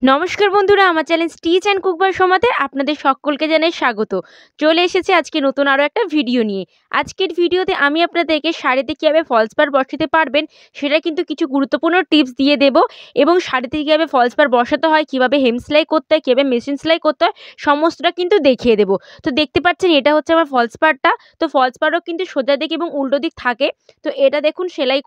নমস্কার বন্ধুরা, আমার চ্যানেল স্টিচ অ্যান্ড কুকবার সমাতে আপনাদের সকলকে জানাই স্বাগত। চলে এসেছে আজকে নতুন আরও একটা ভিডিও নিয়ে। আজকের ভিডিওতে আমি আপনাদেরকে শাড়িতে কীভাবে ফলস পাড় বসাতে পারবেন সেটা কিন্তু কিছু গুরুত্বপূর্ণ টিপস দিয়ে দেব, এবং শাড়িতে কীভাবে ফলস পাড় বসাতে হয়, কীভাবে হেম সেলাই করতে হয়, কীভাবে মেশিন সেলাই করতে হয়, সমস্তটা কিন্তু দেখিয়ে দেবো। তো দেখতে পাচ্ছেন এটা হচ্ছে আমার ফলস পাড়টা। তো ফলস পাড়ও কিন্তু সোজা দিক এবং উল্টো দিক থাকে। তো এটা দেখুন সেলাই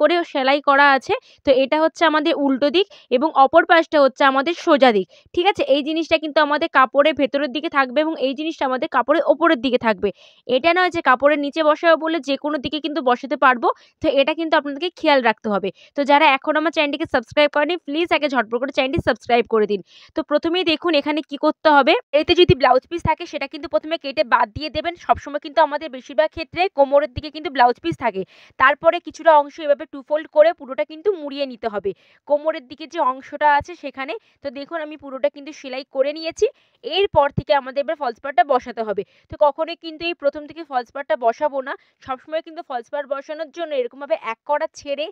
করা আছে। তো এটা হচ্ছে আমাদের উল্টো দিক এবং অপর পাশটা হচ্ছে আমাদের সোজা দিক। ঠিক আছে? এই জিনিসটা কিন্তু আমাদের কাপড়ের ভেতরের দিকে থাকবে এবং এই জিনিসটা আমাদের কাপড়ের ওপরের দিকে থাকবে। এটা নয় যে কাপড়ের নিচে বসাবো বলে যেকোনো দিকে কিন্তু বসাতে পারবো। তো এটা কিন্তু আপনাদেরকে খেয়াল রাখতে হবে। তো যারা এখনো আমার চ্যানেলটিকে সাবস্ক্রাইব করেনি, প্লিজ আগে ঝটপট করে চ্যানেলটি সাবস্ক্রাইব করে দিন। তো প্রথমেই দেখুন এখানে কি করতে হবে। এতে যদি ব্লাউজ পিস থাকে সেটা কিন্তু প্রথমে কেটে বাদ দিয়ে দেবেন। সবসময় কিন্তু আমাদের বেশিরভাগ ক্ষেত্রে কোমরের দিকে কিন্তু ব্লাউজ পিস থাকে। তারপরে কিছুটা অংশ এভাবে টু ফোল্ড করে পুরোটা কিন্তু মুড়িয়ে নিতে হবে। কোমরের দিকে যে অংশটা আছে সেখানে। তো দেখুন আমি পুরোটা কিন্তু সেলাই করে নিয়েছি। এরপর থেকে আমাদের এবার ফলস পাড়টা বসাতে হবে। তো কখনোই কিন্তু এই প্রথম থেকে ফলস পাড়টা বসাবো না। সবসময় কিন্তু ফলস পাড় বসানোর জন্য এরকমভাবে এক করা ছেড়ে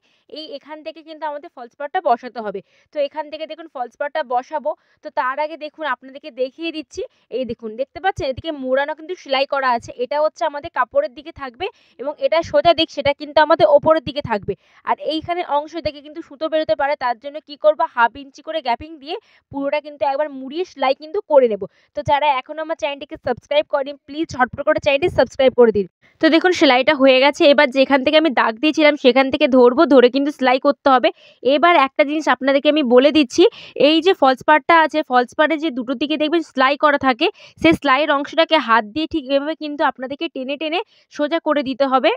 এখান থেকে কিন্তু আমাদের ফলস পাড়টা বসাতে হবে। তো এখান থেকে দেখুন ফলস পাড়টা বসাবো। তো তার আগে দেখুন আপনাদেরকে দেখিয়ে দিচ্ছি। এই দেখুন দেখতে পাচ্ছেন এদিকে মোড়ানো কিন্তু সেলাই করা আছে। এটা হচ্ছে আমাদের কাপড়ের দিকে থাকবে এবং এটা সোজা দিক সেটা কিন্তু আমাদের ওপরের দিকে থাকবে। আর এইখানে অংশ থেকে কিন্তু সুতো বেরোতে পারে, তার জন্য কি করব, 1/2 ইঞ্চি করে গ্যাপিং দিয়ে পুরোটা কিন্তু একবার মুড়িয়ে সেলাই কিন্তু করে নেব। তো যারা এখনো আমার চ্যানেলটিকে সাবস্ক্রাইব করেনি, প্লিজ ঝটপট করে চ্যানেলটি সাবস্ক্রাইব করে দিন। তো দেখুন সেলাইটা হয়ে গেছে। এবার যেখান থেকে আমি দাগ দিয়েছিলাম সেখান থেকে ধরবো, ধরে কিন্তু সেলাই করতে হবে। এবার একটা জিনিস আপনাদেরকে আমি বলে দিচ্ছি, এই যে ফলস পাড়টা আছে, ফলস পাড়ের যে দুটো দিকে দেখবেন সেলাই করা থাকে, সেই সেলাইয়ের অংশটাকে হাত দিয়ে ঠিক এভাবে কিন্তু আপনাদেরকে টেনে টেনে সোজা করে দিতে হবে।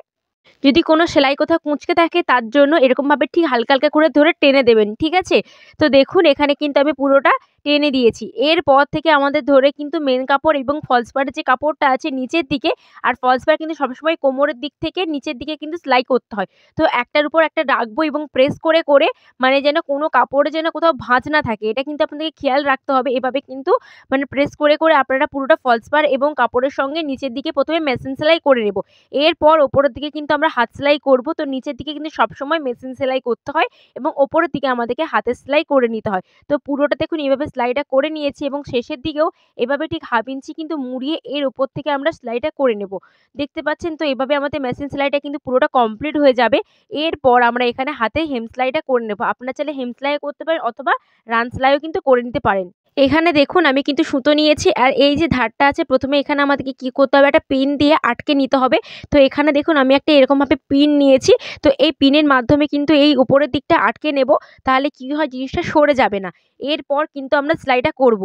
যদি কোনো সেলাই কোথাও কুঁচকে থাকে তার জন্য এরকমভাবে ঠিক হালকা হালকা করে ধরে টেনে দেবেন। ঠিক আছে? তো দেখুন এখানে কিন্তু আমি পুরোটা টেনে দিয়েছি। এরপর থেকে আমাদের ধরে কিন্তু মেন কাপড় এবং ফলস পাড়ের যে কাপড়টা আছে নিচের দিকে, আর ফলস পাড় কিন্তু সবসময় কোমরের দিক থেকে নিচের দিকে কিন্তু সেলাই করতে হয়। তো একটার উপর একটা রাখবো এবং প্রেস করে করে, মানে যেন কোনো কাপড়ে যেন কোথাও ভাঁজ না থাকে, এটা কিন্তু আপনাদেরকে খেয়াল রাখতে হবে। এভাবে কিন্তু মানে প্রেস করে করে আপনারা পুরোটা ফলস পাড় এবং কাপড়ের সঙ্গে নিচের দিকে প্রথমে মেশিন সেলাই করে নেব। এরপর ওপরের দিকে কিন্তু আমরা হাত সেলাই করব। তো নিচের দিকে কিন্তু সবসময় মেশিন সেলাই করতে হয় এবং ওপরের দিকে আমাদেরকে হাতের সেলাই করে নিতে হয়। তো পুরোটা দেখুন এভাবে সেলাইটা করে নিয়েছি এবং শেষের দিকেও এভাবে ঠিক 1/2 ইঞ্চি কিন্তু মুড়িয়ে এর উপর থেকে আমরা সেলাইটা করে নেব। দেখতে পাচ্ছেন? তো এভাবে আমাদের মেশিন সেলাইটা কিন্তু পুরোটা কমপ্লিট হয়ে যাবে। এরপর আমরা এখানে হাতে হেম সেলাইটা করে নেব। আপনারা চাইলে হেম সেলাইও করতে পারেন অথবা রান সেলাইও কিন্তু করে নিতে পারেন। এখানে দেখুন আমি কিন্তু সুতো নিয়েছি, আর এই যে ধারটা আছে প্রথমে এখানে আমাদেরকে কি করতে হবে, একটা পিন দিয়ে আটকে নিতে হবে। তো এখানে দেখুন আমি একটা এরকমভাবে পিন নিয়েছি। তো এই পিনের মাধ্যমে কিন্তু এই উপরের দিকটা আটকে নেব। তাহলে কি হয়, জিনিসটা সরে যাবে না। এরপর কিন্তু আমরা সেলাইটা করব।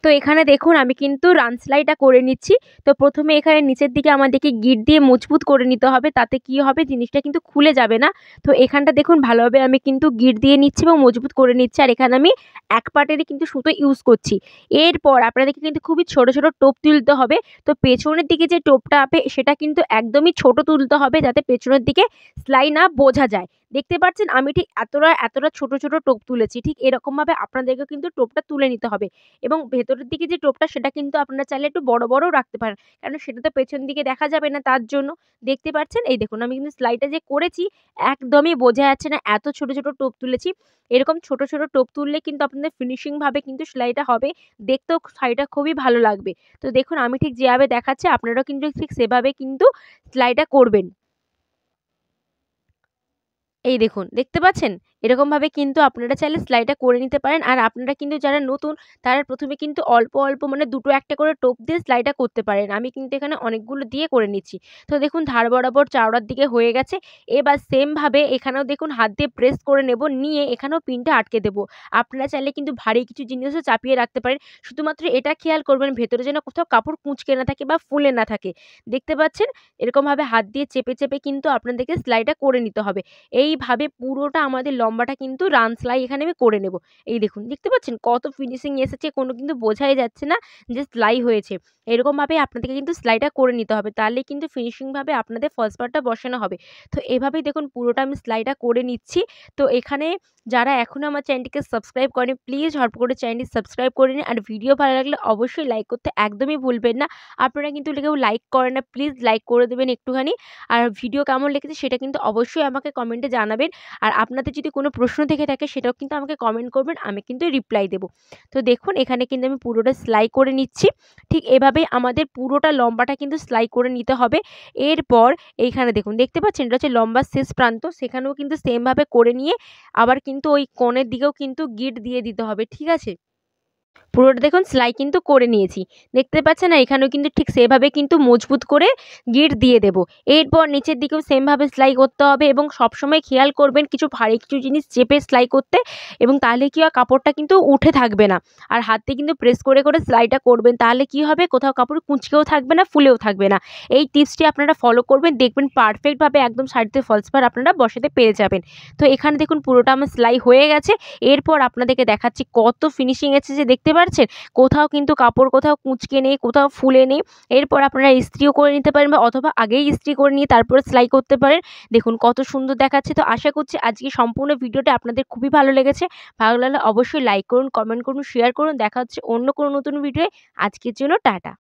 তো এখানে দেখুন আমি কিন্তু রান সেলাইটা করে নিচ্ছি। তো প্রথমে এখানে নিচের দিকে আমাদেরকে গিট দিয়ে মজবুত করে নিতে হবে। তাতে কি হবে, জিনিসটা কিন্তু খুলে যাবে না। তো এখানটা দেখুন ভালোভাবে আমি কিন্তু গিট দিয়ে নিচ্ছি এবং মজবুত করে নিচ্ছি। আর এখানে আমি এক পাটেরই কিন্তু সুতো ইউজ করছি। এরপর আপনাদেরকে কিন্তু খুবই ছোট ছোট টোপ তুলতে হবে। তো পেছনের দিকে যে টোপটা সেটা কিন্তু একদমই ছোট তুলতে হবে, যাতে পেছনের দিকে সেলাই না বোঝা যায়। দেখতে পাচ্ছেন আমি ঠিক এতটা ছোট ছোট টোপ তুলেছি। ঠিক এরকমভাবে আপনাদেরকেও কিন্তু টোপটা তুলে নিতে হবে এবং ভেতরের দিকে যে টোপটা সেটা কিন্তু আপনারা চাইলে একটু বড় বড়ও রাখতে পারেন। কারণ সেটা তো পেছন দিকে দেখা যাবে না, তার জন্য। দেখতে পাচ্ছেন? এই দেখুন আমি কিন্তু সেলাইটা যে করেছি একদমই বোঝা যাচ্ছে না, এত ছোট ছোট টোপ তুলেছি। এরকম ছোট ছোট টোপ তুললে কিন্তু আপনাদের ফিনিশিং ভাবে কিন্তু সেলাইটা হবে। দেখতেও শাড়িটা খুবই ভালো লাগবে। তো দেখুন আমি ঠিক যেভাবে দেখাচ্ছি আপনারাও কিন্তু ঠিক সেভাবে কিন্তু সেলাইটা করবেন। এই দেখুন, দেখতে পাচ্ছেন? এরকমভাবে কিন্তু আপনারা চাইলে সেলাইটা করে নিতে পারেন। আর আপনারা কিন্তু যারা নতুন তারা প্রথমে কিন্তু অল্প অল্প মানে ২ টো ১ টা করে টোপ দিয়ে সেলাইটা করতে পারেন। আমি কিন্তু এখানে অনেকগুলো দিয়ে করে নিচ্ছি। তো দেখুন ধার বরাবর চওড়ার দিকে হয়ে গেছে। এবার সেম ভাবে এখানেও দেখুন হাত দিয়ে প্রেস করে নেব। নিয়ে এখানেও পিনটা আটকে দেব। আপনারা চাইলে কিন্তু ভারী কিছু জিনিসও চাপিয়ে রাখতে পারেন। শুধুমাত্র এটা খেয়াল করবেন ভেতরে যেন কোথাও কাপড় কুঁচকে না থাকে বা ফুলে না থাকে। দেখতে পাচ্ছেন? এরকমভাবে হাত দিয়ে চেপে চেপে কিন্তু আপনাদেরকে সেলাইটা করে নিতে হবে। এইভাবে পুরোটা আমাদের লম্বাটা কিন্তু রান সেলাই এখানে আমি করে নেব। এই দেখুন দেখতে পাচ্ছেন কত ফিনিশিং এসেছে, কোনো কিন্তু বোঝাই যাচ্ছে না যে সেলাই হয়েছে। এরকমভাবে আপনাদেরকে কিন্তু সেলাইটা করে নিতে হবে। তাহলেই কিন্তু ফিনিশিং ভাবে আপনাদের ফলস পাড়টা বসানো হবে। তো এভাবেই দেখুন পুরোটা আমি সেলাইটা করে নিচ্ছি। তো এখানে যারা এখনো আমার চ্যানেলটিকে সাবস্ক্রাইব করেনি, প্লিজ ঝটপট করে চ্যানেলটি সাবস্ক্রাইব করে নিন। আর ভিডিও ভালো লাগলে অবশ্যই লাইক করতে একদমই ভুলবেন না। আপনারা কিন্তু কেউ লাইক করেন না, প্লিজ লাইক করে দেবেন একটুখানি। আর ভিডিও কেমন লেগেছে সেটা কিন্তু অবশ্যই আমাকে কমেন্টে জানাবেন। আর আপনাদের যদি কোনো কোনো প্রশ্ন থেকে থাকে সেটাও কিন্তু আমাকে কমেন্ট করবেন, আমি কিন্তু রিপ্লাই দেবো। তো দেখুন এখানে কিন্তু আমি পুরোটা সেলাই করে নিচ্ছি। ঠিক এভাবেই আমাদের পুরোটা লম্বাটা কিন্তু সেলাই করে নিতে হবে। এরপর এইখানে দেখুন দেখতে পাচ্ছেন এটা হচ্ছে লম্বার শেষ প্রান্ত, সেখানেও কিন্তু সেমভাবে করে নিয়ে আবার কিন্তু ওই কোণের দিকেও কিন্তু গিঁট দিয়ে দিতে হবে, ঠিক আছে? পুরোটা দেখুন সেলাই কিন্তু করে নিয়েছি। দেখতে পাচ্ছেন না এখানেও কিন্তু ঠিক সেভাবে কিন্তু মজবুত করে গিঁট দিয়ে দেব। এরপর নিচের দিকেও সেমভাবে সেলাই করতে হবে এবং সবসময় খেয়াল করবেন কিছু ভারী কিছু জিনিস চেপে সেলাই করতে, এবং তাহলে কি হয় কাপড়টা কিন্তু উঠে থাকবে না। আর হাত দিয়ে কিন্তু প্রেস করে করে সেলাইটা করবেন, তাহলে কি হবে কোথাও কাপড় কুঁচকেও থাকবে না, ফুলেও থাকবে না। এই টিপসটি আপনারা ফলো করবেন, দেখবেন পারফেক্টভাবে একদম শাড়িতে ফলস পাড় আপনারা বসাতে পেরে যাবেন। তো এখানে দেখুন পুরোটা আমার সেলাই হয়ে গেছে। এরপর আপনাদেরকে দেখাচ্ছি কত ফিনিশিং এসেছে দেখতে পাচ্ছেন? কোথাও কিন্তু কাপড় কোথাও কুঁচকে নেই, কোথাও ফুলে নেই। এরপর আপনারা ইস্ত্রিও করে নিতে পারেন বা অথবা আগেই ইস্ত্রি করে নিয়ে তারপরে সেলাই করতে পারেন। দেখুন কত সুন্দর দেখাচ্ছে। তো আশা করছি আজকে সম্পূর্ণ ভিডিওটা আপনাদের খুবই ভালো লেগেছে। ভালো লাগলে অবশ্যই লাইক করুন, কমেন্ট করুন, শেয়ার করুন। দেখা হচ্ছে অন্য কোনো নতুন ভিডিওয়ে। আজকের জন্য টাটা।